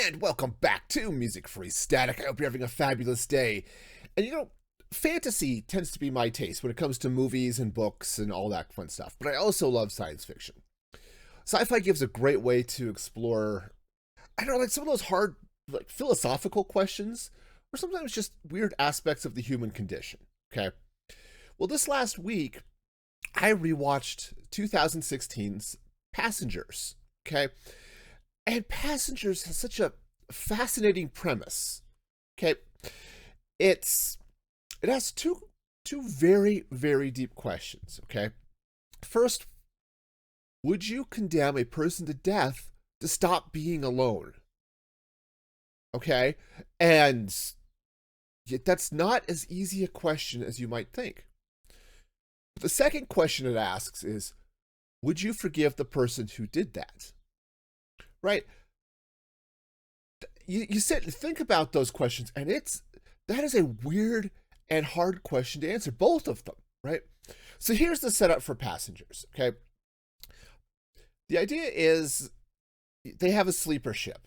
And welcome back to Music Free Static. I hope you're having a fabulous day. And fantasy tends to be my taste when it comes to movies and books and all that fun stuff. But I also love science fiction. Sci-fi gives a great way to explore, I don't know, like some of those hard, like philosophical questions, or sometimes just weird aspects of the human condition. Okay. Well, this last week, I rewatched 2016's Passengers. Okay. And Passengers has such a fascinating premise. Okay. It has two very, very deep questions. Okay. First, would you condemn a person to death to stop being alone? Okay. And that's not as easy a question as you might think. But the second question it asks is, would you forgive the person who did that? Right? You sit and think about those questions, and that is a weird and hard question to answer, both of them, right? So here's the setup for Passengers, okay? The idea is they have a sleeper ship,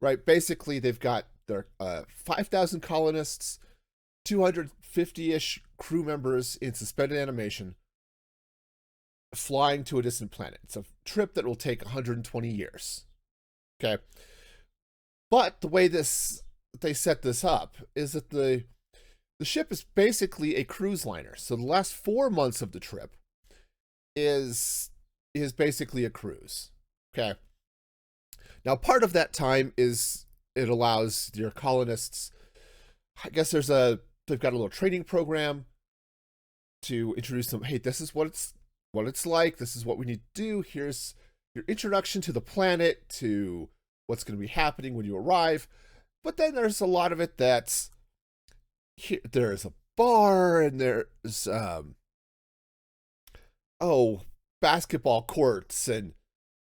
right? Basically, they've got their 5,000 colonists, 250-ish crew members in suspended animation, flying to a distant planet. It's a trip that will take 120 years. Okay. But the way they set this up is that the ship is basically a cruise liner. So the last 4 months of the trip is basically a cruise. Okay. Now, part of that time is it allows your colonists, I guess they've got a little training program to introduce them. Hey, this is what it's like. This is what we need to do. Here's your introduction to the planet, to what's going to be happening when you arrive. But then there's a lot of it there's a bar, and there's basketball courts and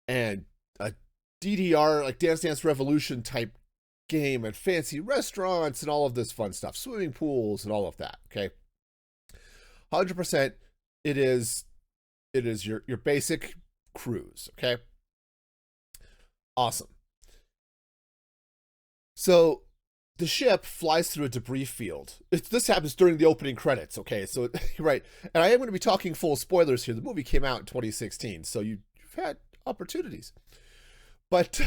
a DDR, like Dance Dance Revolution type game, and fancy restaurants and all of this fun stuff, swimming pools and all of that. Okay. 100% it is your basic cruise. Okay. Awesome. So the ship flies through a debris field. This happens during the opening credits. Okay. So, right. And I am going to be talking full spoilers here. The movie came out in 2016. So you've had opportunities, but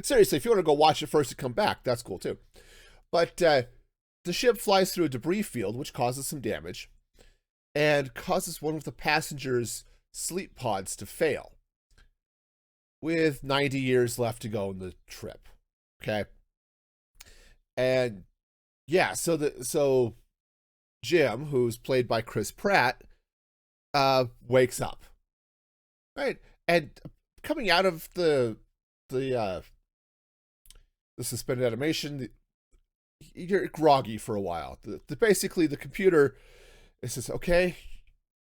seriously, if you want to go watch it first and come back, that's cool too. But the ship flies through a debris field, which causes some damage and causes one of the passengers' sleep pods to fail with 90 years left to go in the trip. Okay. And yeah, so Jim, who's played by Chris Pratt, wakes up. Right? And coming out of the suspended animation, you're groggy for a while. Basically, the computer says, okay,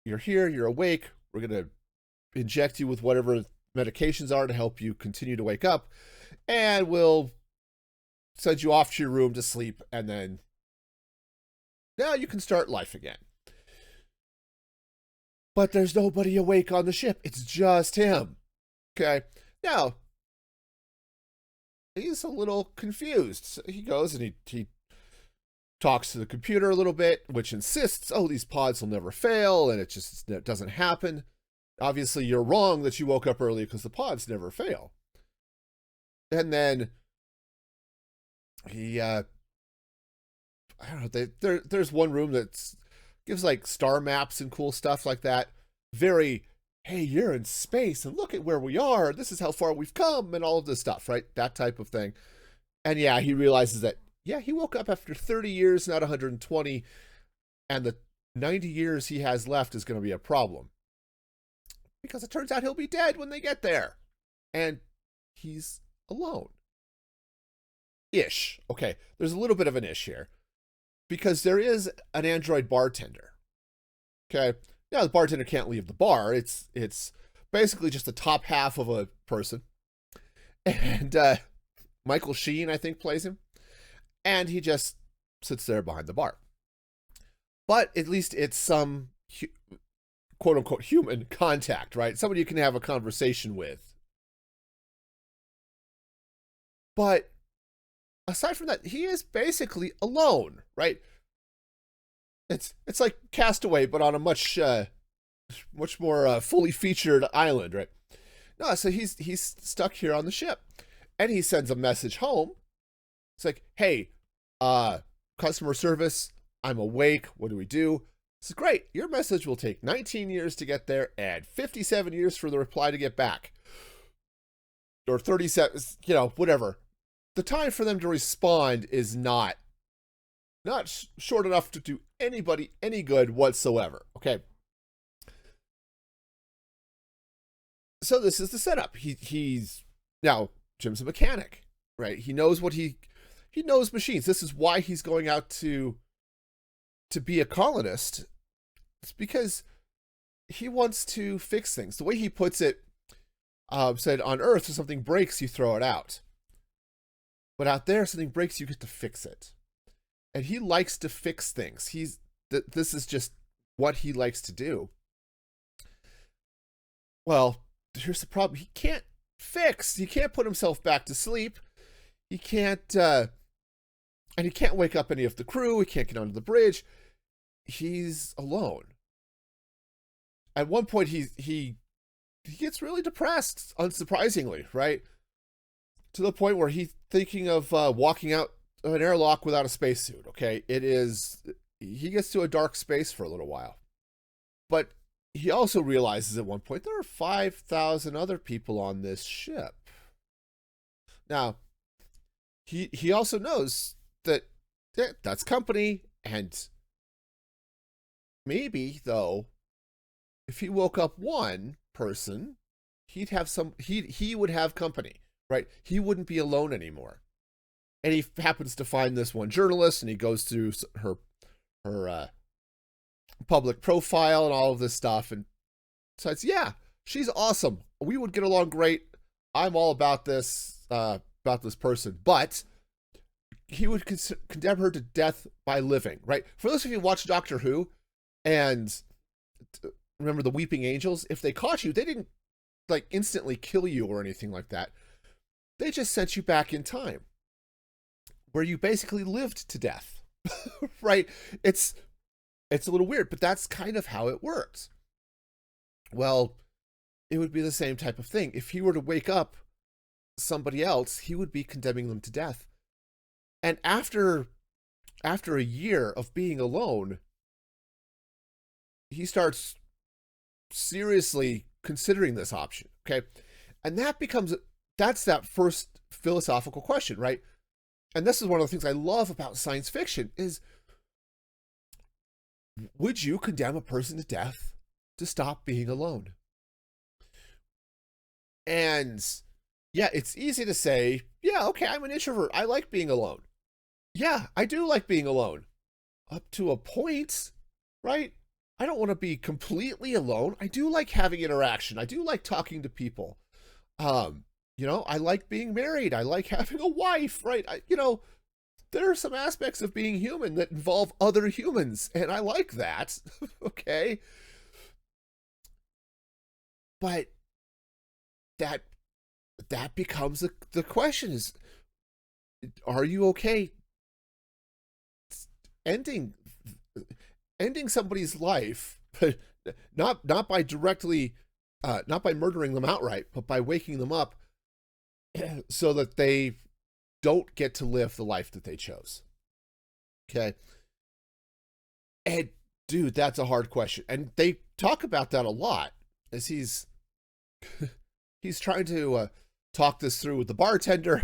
you're here, you're awake, we're going to inject you with whatever medications are to help you continue to wake up, and we'll send you off to your room to sleep, and then now you can start life again. But there's nobody awake on the ship. It's just him. Okay. Now, he's a little confused. So he goes and he talks to the computer a little bit, which insists, oh, these pods will never fail, and it doesn't happen. Obviously, you're wrong that you woke up early because the pods never fail. And then he, I don't know, there's one room that gives like star maps and cool stuff like that. Very, hey, you're in space and look at where we are. This is how far we've come and all of this stuff, right? That type of thing. And yeah, he realizes that, yeah, he woke up after 30 years, not 120, and the 90 years he has left is going to be a problem. Because it turns out he'll be dead when they get there. And he's alone. Ish. Okay, there's a little bit of an ish here. Because there is an android bartender. Okay? Now, the bartender can't leave the bar. It's basically just the top half of a person. And Michael Sheen, I think, plays him. And he just sits there behind the bar. But at least it's some quote-unquote human contact, right? Somebody you can have a conversation with. But aside from that, he is basically alone, right? It's like Castaway, but on a much more fully featured island, right? No, so he's stuck here on the ship, and he sends a message home. It's like, hey, customer service, I'm awake. What do we do? This is great. Your message will take 19 years to get there and 57 years for the reply to get back. Or 37, whatever. The time for them to respond is not short enough to do anybody any good whatsoever, okay? So this is the setup. He's now, Jim's a mechanic, right? He knows he knows machines. This is why he's going out to be a colonist. It's because he wants to fix things. The way he puts it, said on Earth, if something breaks, you throw it out. But out there, if something breaks, you get to fix it. And he likes to fix things. This is just what he likes to do. Well, here's the problem. He can't fix. He can't put himself back to sleep. He can't, and he can't wake up any of the crew. He can't get onto the bridge. He's alone. At one point, he gets really depressed, unsurprisingly, right? To the point where he's thinking of walking out of an airlock without a spacesuit, okay? He gets to a dark space for a little while. But he also realizes at one point there are 5,000 other people on this ship. Now, he also knows that that's company, and maybe, though, if he woke up one person, he would have company, right? He wouldn't be alone anymore. And he happens to find this one journalist, and he goes through her public profile and all of this stuff, and decides, yeah, she's awesome. We would get along great. I'm all about this person, but he would condemn her to death by living, right? For those of you who watch Doctor Who and remember the Weeping Angels, if they caught you, they didn't instantly kill you or anything like that. They just sent you back in time, where you basically lived to death, right? It's a little weird, but that's kind of how it works. Well, it would be the same type of thing. If he were to wake up somebody else, he would be condemning them to death. And after a year of being alone, he starts seriously considering this option, okay? And that's that first philosophical question, right? And this is one of the things I love about science fiction is, would you condemn a person to death to stop being alone? And yeah, it's easy to say, yeah, okay, I'm an introvert. I like being alone. Yeah, I do like being alone. Up to a point, right? I don't want to be completely alone. I do like having interaction. I do like talking to people. I like being married. I like having a wife, right? There are some aspects of being human that involve other humans, and I like that, okay? But that becomes the question is, are you okay ending somebody's life, not by directly, not by murdering them outright, but by waking them up so that they don't get to live the life that they chose. Okay. And dude, that's a hard question. And they talk about that a lot as he's trying to talk this through with the bartender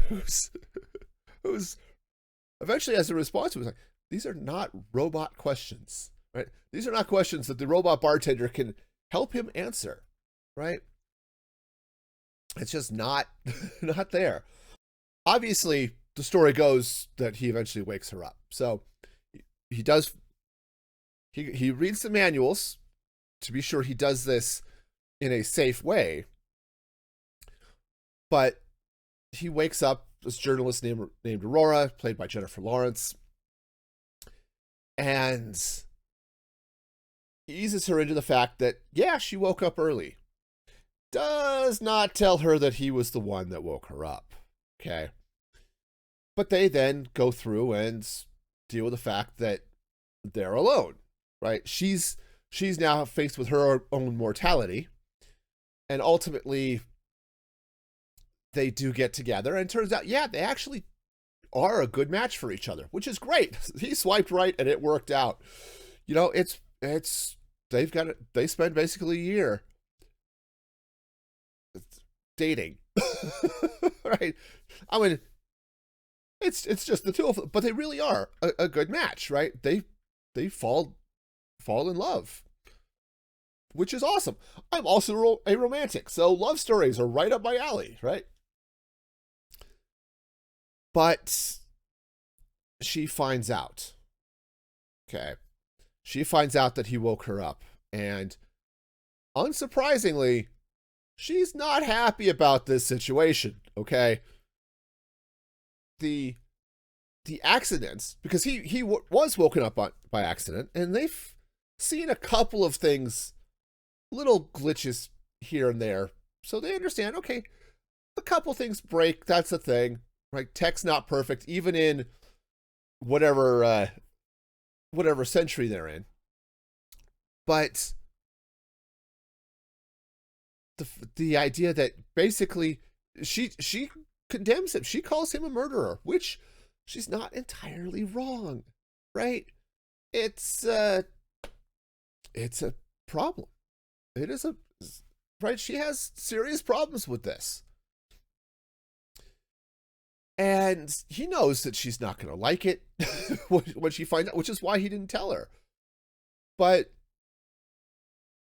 who's eventually has a response to it. Like, these are not robot questions, right? These are not questions that the robot bartender can help him answer, right? It's just not there. Obviously, the story goes that he eventually wakes her up. So he reads the manuals to be sure he does this in a safe way. But he wakes up this journalist named Aurora, played by Jennifer Lawrence, and eases her into the fact that, yeah, she woke up early. Does not tell her that he was the one that woke her up. Okay. But they then go through and deal with the fact that they're alone, right? She's now faced with her own mortality, and ultimately they do get together, and it turns out, yeah, they actually are a good match for each other, which is great. He swiped right and it worked out. You know, it's they've got it. They spend basically a year dating, right? I mean, it's just the two of them, but they really are a good match, right? They fall in love, which is awesome. I'm also a romantic, so love stories are right up my alley, right? But she finds out. Okay. She finds out that he woke her up, and unsurprisingly, she's not happy about this situation, okay? The the accidents, because he was woken up by accident, and they've seen a couple of things, little glitches here and there, so they understand, okay, a couple things break, that's a thing, right? Tech's not perfect, even in whatever century they're in. But the idea that basically she condemns him, she calls him a murderer, which she's not entirely wrong, right? It's it's a problem. It is a right. She has serious problems with this, and he knows that she's not going to like it when she finds out, which is why he didn't tell her. But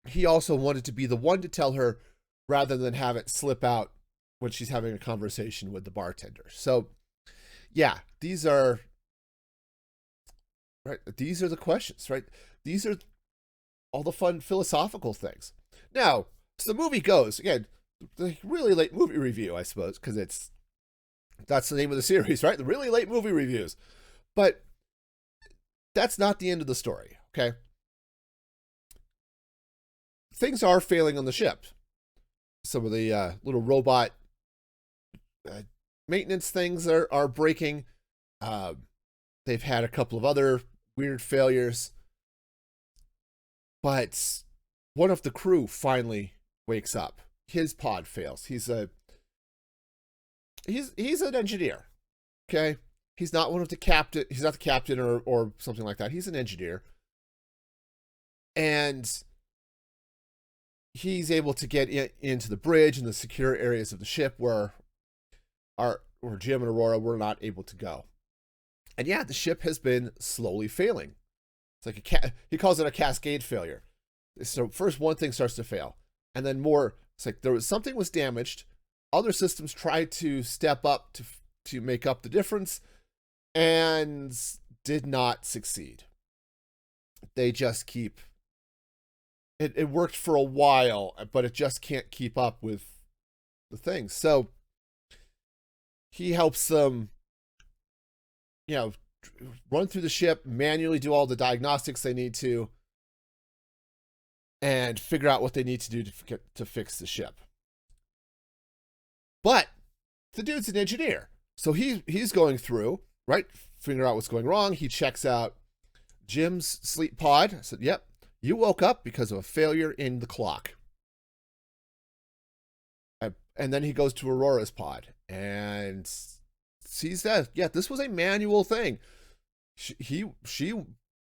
he also wanted to be the one to tell her rather than have it slip out when she's having a conversation with the bartender. So, yeah, these are right. These are the questions, right? These are all the fun philosophical things. Now, so the movie goes again. The really late movie review, I suppose, because that's the name of the series, right? The really late movie reviews. But that's not the end of the story, okay? Things are failing on the ship. Some of the little robot maintenance things are breaking. They've had a couple of other weird failures. But one of the crew finally wakes up. His pod fails. He's an engineer. Okay? He's not one of the captain. He's not the captain or something like that. He's an engineer. And he's able to get into the bridge and the secure areas of the ship where Jim and Aurora were not able to go. And yeah, the ship has been slowly failing. It's like he calls it a cascade failure. So first one thing starts to fail, and then more. It's like something was damaged. Other systems tried to step up to make up the difference, and did not succeed. They just keep. It worked for a while, but it just can't keep up with the things. So he helps them, run through the ship, manually do all the diagnostics they need to, and figure out what they need to do to fix the ship. But the dude's an engineer, so he's going through, right, figure out what's going wrong. He checks out Jim's sleep pod. I said, yep, you woke up because of a failure in the clock. And then he goes to Aurora's pod and sees that, yeah, this was a manual thing. She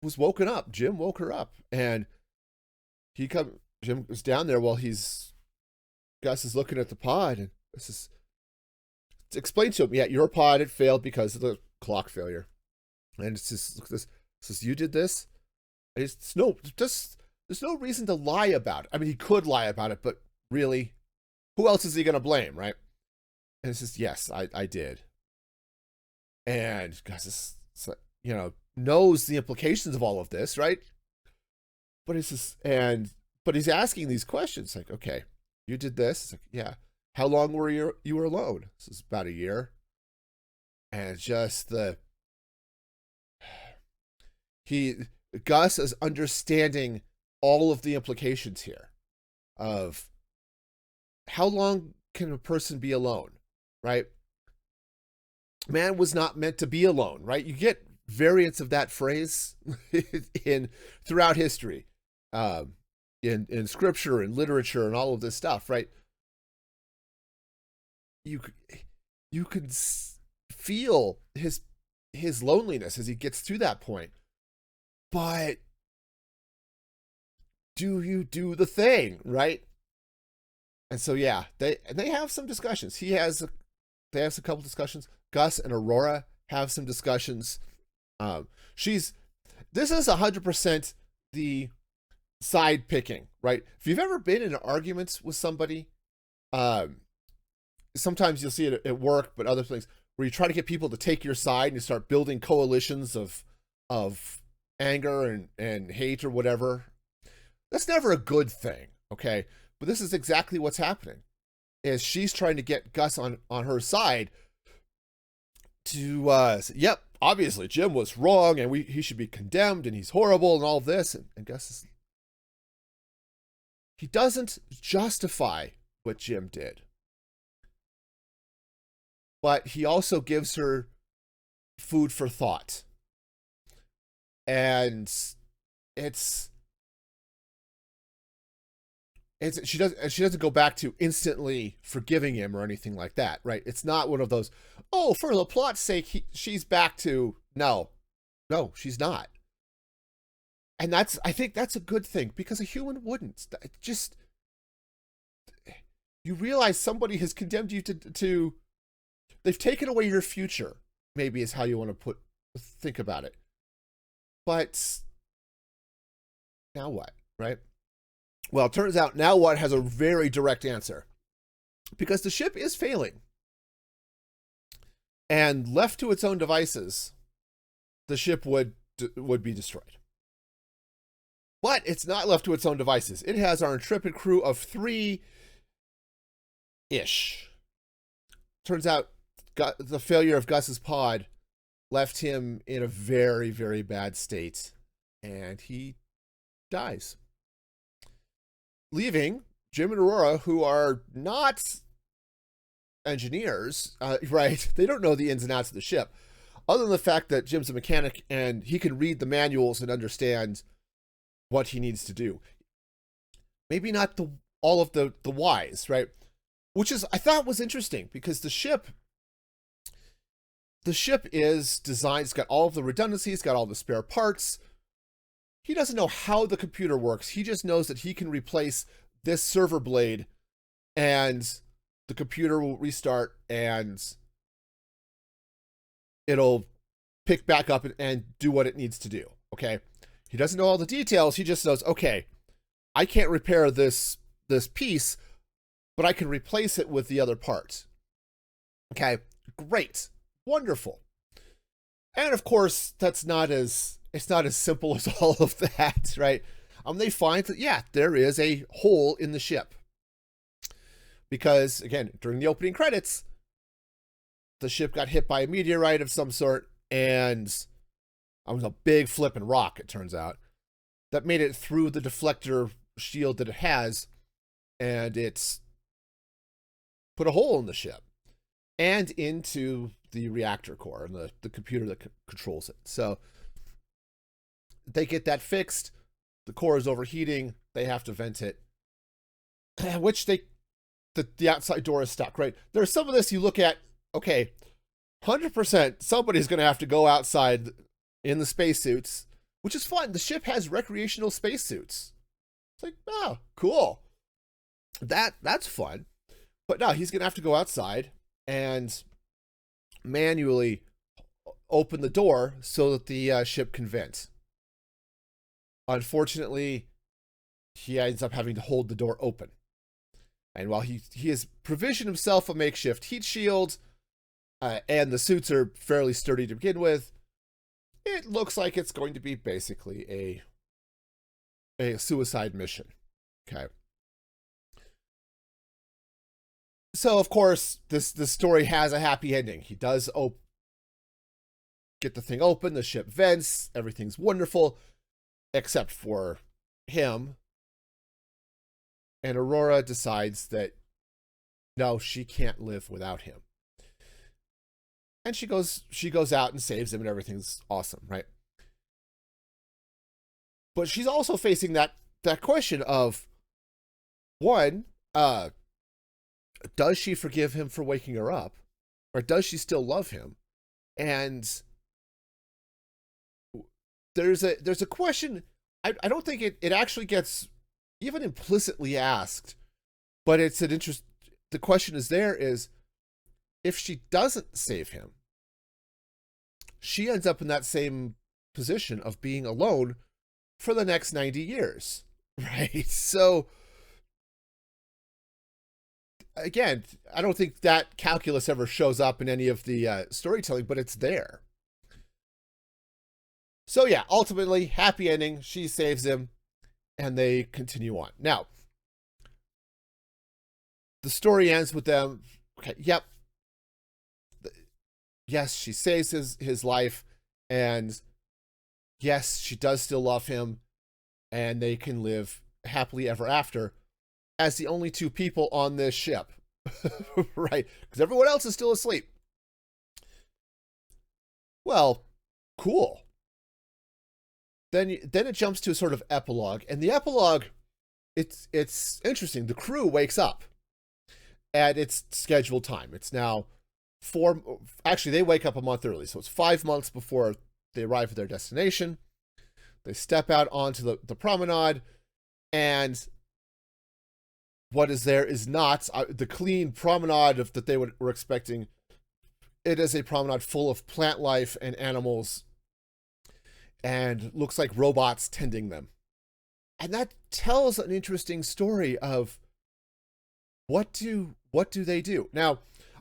was woken up. Jim woke her up, and Jim was down there while Gus is looking at the pod, and it's explained to him, yeah, your pod had failed because of the clock failure. And it's just, look at this. It says, you did this? And there's no reason to lie about it. I mean, he could lie about it, but really, who else is he going to blame, right? And it says, yes, I did. And Gus is, knows the implications of all of this, right? But but he's asking these questions, like, okay, you did this? It's like, yeah. How long were you were alone? This is about a year. And just Gus is understanding all of the implications here of how long can a person be alone, right? man was not meant to be alone, right? You get variants of that phrase in throughout history, um, in scripture and literature and all of this stuff, right? You you could feel his loneliness as he gets to that point, but do you do the thing, right? And so yeah, they have some discussions. They have a couple discussions. Gus and Aurora have some discussions. She's this is 100% the side picking, right? If you've ever been in arguments with somebody, um, sometimes you'll see it at work, but other things where you try to get people to take your side and you start building coalitions of anger and hate or whatever. That's never a good thing, okay? But this is exactly what's happening. Is she's trying to get Gus on her side to say, yep, obviously Jim was wrong and he should be condemned and he's horrible and all this. And Gus is, he doesn't justify what Jim did, but he also gives her food for thought. And she doesn't go back to instantly forgiving him or anything like that, right? It's not one of those, oh, for the plot's sake, she's back to no, she's not. And I think that's a good thing, because a human wouldn't. Just, you realize somebody has condemned you to they've taken away your future, maybe is how you want to think about it. But now what, right? Well, it turns out now what has a very direct answer, because the ship is failing. And left to its own devices, the ship would be destroyed. But it's not left to its own devices. It has our intrepid crew of 3-ish. Turns out the failure of Gus's pod left him in a very, very bad state, and he dies, leaving Jim and Aurora, who are not engineers, right? They don't know the ins and outs of the ship, other than the fact that Jim's a mechanic and he can read the manuals and understand what he needs to do. Maybe not all of the whys, right? Which I thought was interesting, because the ship is designed, it's got all of the redundancies, got all the spare parts. He doesn't know how the computer works. He just knows that he can replace this server blade and the computer will restart and it'll pick back up and do what it needs to do, okay? He doesn't know all the details. He just knows, okay, I can't repair this piece, but I can replace it with the other parts. Okay, great, wonderful. And of course, it's not as simple as all of that, right? They find that, yeah, there is a hole in the ship. Because, again, during the opening credits, the ship got hit by a meteorite of some sort, and it was a big flipping rock, it turns out, that made it through the deflector shield that it has, and it's put a hole in the ship and into the reactor core and the computer that controls it. So they get that fixed. The core is overheating. They have to vent it, which the outside door is stuck, right? There's some of this you look at, okay, 100% somebody's going to have to go outside in the spacesuits, which is fun. The ship has recreational spacesuits. It's like, oh, cool. That's fun. But no, he's going to have to go outside and manually open the door so that the ship can vent. Unfortunately, he ends up having to hold the door open. And while he has provisioned himself a makeshift heat shield, and the suits are fairly sturdy to begin with, it looks like it's going to be basically a suicide mission. Okay. So, of course, this story has a happy ending. He does get the thing open, the ship vents, everything's wonderful, except for him. And Aurora decides that, no, she can't live without him. And she goes out and saves him, and everything's awesome, right? But she's also facing that question of, one, does she forgive him for waking her up, or does she still love him? And there's a question. I don't think it actually gets even implicitly asked, but it's an interest. The question is there is, if she doesn't save him, she ends up in that same position of being alone for the next 90 years, right? So again, I don't think that calculus ever shows up in any of the storytelling, but it's there. So yeah, ultimately, happy ending. She saves him, and they continue on. Now, the story ends with them. Okay, yep. Yes, she saves his life, and yes, she does still love him, and they can live happily ever after as the only two people on this ship, right? Because everyone else is still asleep. Well, cool. Then it jumps to a sort of epilogue, and the epilogue, it's interesting. The crew wakes up at its scheduled time. It's now actually they wake up a month early, so it's 5 months before they arrive at their destination. They step out onto the promenade, and what is there is not the clean promenade that they were expecting. It is a promenade full of plant life and animals, and looks like robots tending them. And that tells an interesting story of what do they do. Now,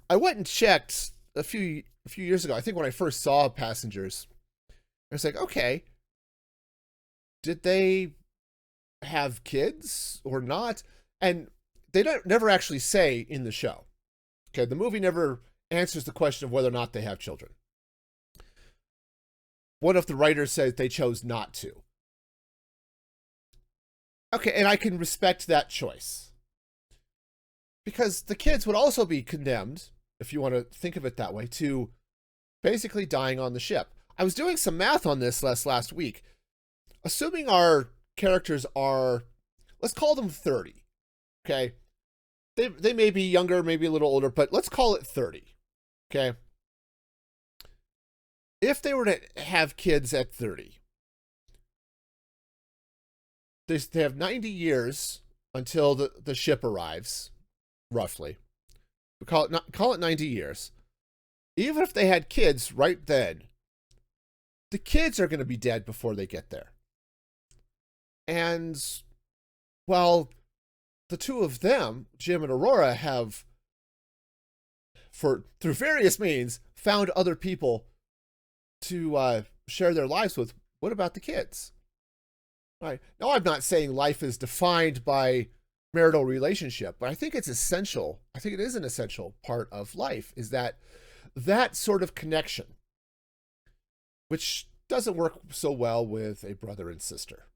I went and checked a few years ago. I think when I first saw Passengers, I was like, okay, did they have kids or not? And they never actually say in the show. Okay, the movie never answers the question of whether or not they have children. One of the writers says they chose not to. Okay, and I can respect that choice, because the kids would also be condemned, if you want to think of it that way, to basically dying on the ship. I was doing some math on this last week. Assuming our characters are, let's call them 30, okay? They may be younger, maybe a little older, but let's call it 30, okay? If they were to have kids at 30, they have 90 years until the ship arrives, roughly. We call it 90 years. Even if they had kids right then, the kids are going to be dead before they get there. And, well, the two of them, Jim and Aurora, have, through various means, found other people to share their lives with. What about the kids? All right. Now, I'm not saying life is defined by marital relationship, but I think it's essential. I think it is an essential part of life, is that sort of connection, which doesn't work so well with a brother and sister,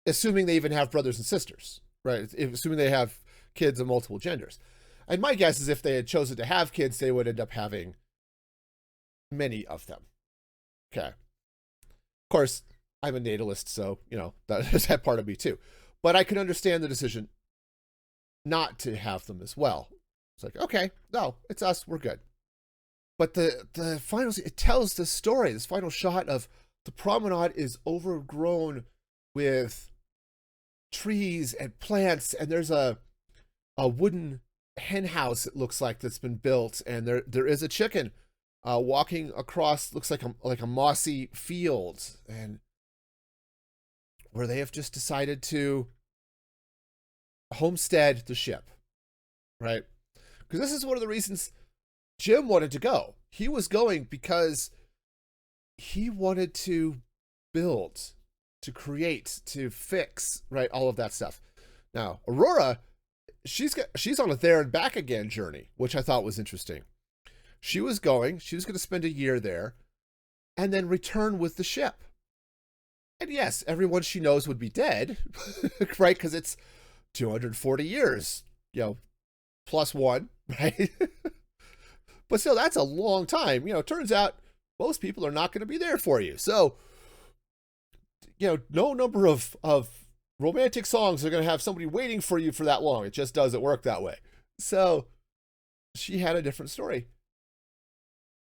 assuming they even have brothers and sisters, right? Assuming they have kids of multiple genders. And my guess is if they had chosen to have kids, they would end up having many of them. Okay. Of course, I'm a natalist, so, there's that part of me too. But I can understand the decision not to have them as well. It's like, okay, no, it's us, we're good. But the final, it tells the story. This final shot of the promenade is overgrown with trees and plants, and there's a wooden hen house, it looks like, that's been built, and there is a chicken walking across, looks like a mossy field, and where they have just decided to homestead the ship, right? Because this is one of the reasons Jim wanted to go. He was going because he wanted to build, to create, to fix, right? All of that stuff. Now, Aurora, she's on a there and back again journey, which I thought was interesting. She was going to spend a year there and then return with the ship. And yes, everyone she knows would be dead, right? Because it's 240 years, plus one, right? But still, that's a long time. You know, it turns out most people are not going to be there for you. So, you know, no number of romantic songs are going to have somebody waiting for you for that long. It just doesn't work that way. So she had a different story.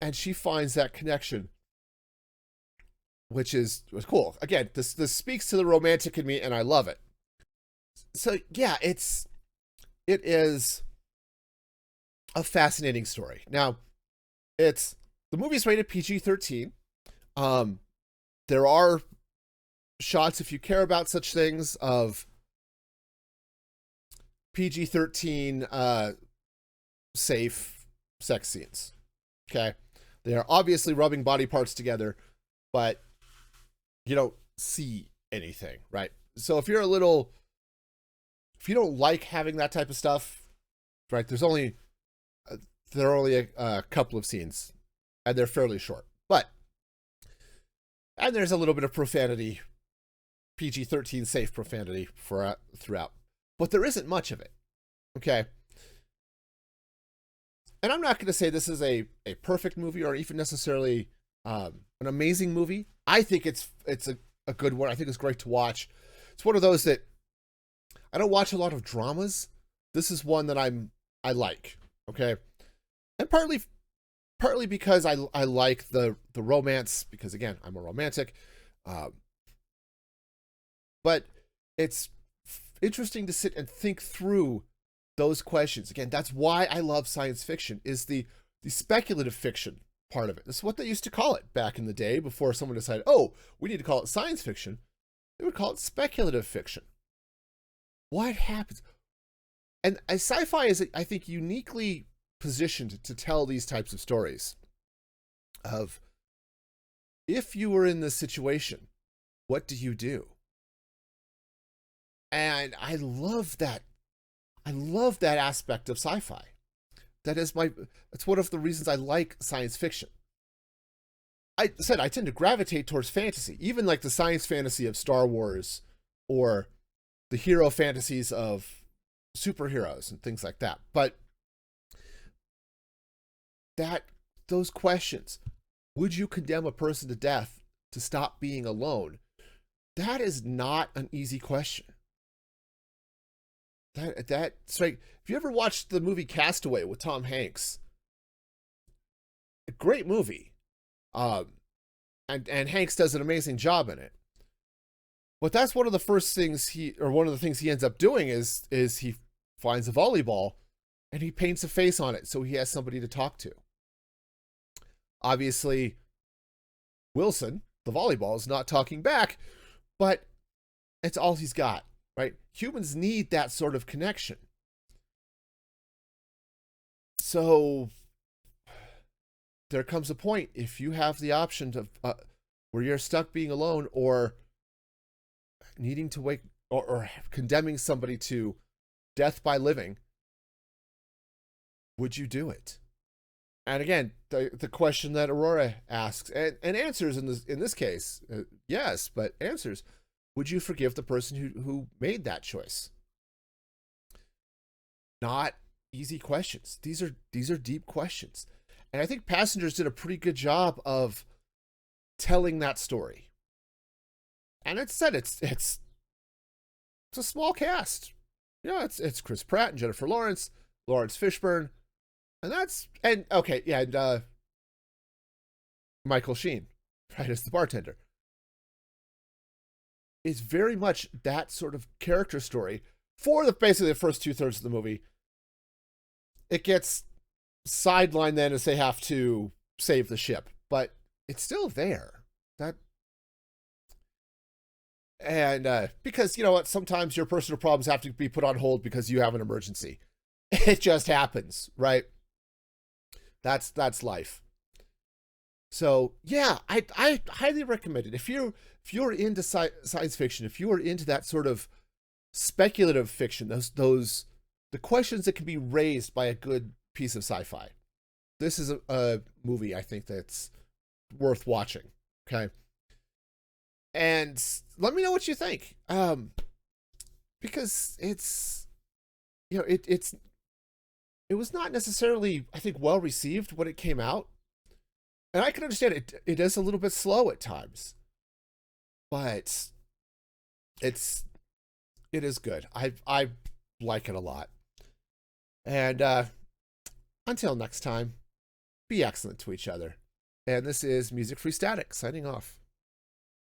And she finds that connection, which was cool. Again, this speaks to the romantic in me, and I love it. So yeah, it is a fascinating story. Now, the movie's rated PG-13. There are shots, if you care about such things, of PG-13 safe sex scenes. Okay, they are obviously rubbing body parts together, but you don't see anything, right? So if you don't like having that type of stuff, right? There are only a couple of scenes, and they're fairly short, and there's a little bit of profanity, PG-13 safe profanity throughout, but there isn't much of it. Okay. And I'm not going to say this is a perfect movie or even necessarily an amazing movie. I think it's a good one. I think it's great to watch. It's one of those that I don't watch a lot of dramas. This is one that I like. Okay. And partly because I like the romance, because again, I'm a romantic. But it's interesting to sit and think through those questions. Again, that's why I love science fiction, is the speculative fiction part of it. This is what they used to call it back in the day before someone decided, oh, we need to call it science fiction. They would call it speculative fiction. What happens? And sci-fi is, I think, uniquely positioned to tell these types of stories of, if you were in this situation, what do you do? And I love that. I love that aspect of sci-fi. That's one of the reasons I like science fiction. I said I tend to gravitate towards fantasy, even like the science fantasy of Star Wars or the hero fantasies of superheroes and things like that. But those questions, would you condemn a person to death to stop being alone? That is not an easy question. That's right. If you ever watched the movie Castaway with Tom Hanks, a great movie. And Hanks does an amazing job in it. But that's one of the things he ends up doing is he finds a volleyball and he paints a face on it so he has somebody to talk to. Obviously, Wilson, the volleyball, is not talking back, but it's all he's got. Right? Humans need that sort of connection. So there comes a point, if you have the option to where you're stuck being alone or needing to wake or condemning somebody to death by living, would you do it? And again, the question that Aurora asks and answers in this case, yes, but answers. Would you forgive the person who made that choice? Not easy questions. These are deep questions. And I think Passengers did a pretty good job of telling that story. And it's a small cast. You know, it's Chris Pratt and Jennifer Lawrence, Lawrence Fishburne, and Michael Sheen, right, as the bartender. Is very much that sort of character story for basically the first 2/3 of the movie. It gets sidelined then as they have to save the ship, but it's still there. Because you know what, sometimes your personal problems have to be put on hold because you have an emergency. It just happens, right? That's life. So yeah, I highly recommend it. If you're into science fiction, if you are into that sort of speculative fiction, the questions that can be raised by a good piece of sci-fi, this is a movie I think that's worth watching. Okay, and let me know what you think, because it's it was not necessarily, I think, well received when it came out. And I can understand it is a little bit slow at times. But it is good. I like it a lot. And until next time, be excellent to each other. And this is Music Free Static signing off.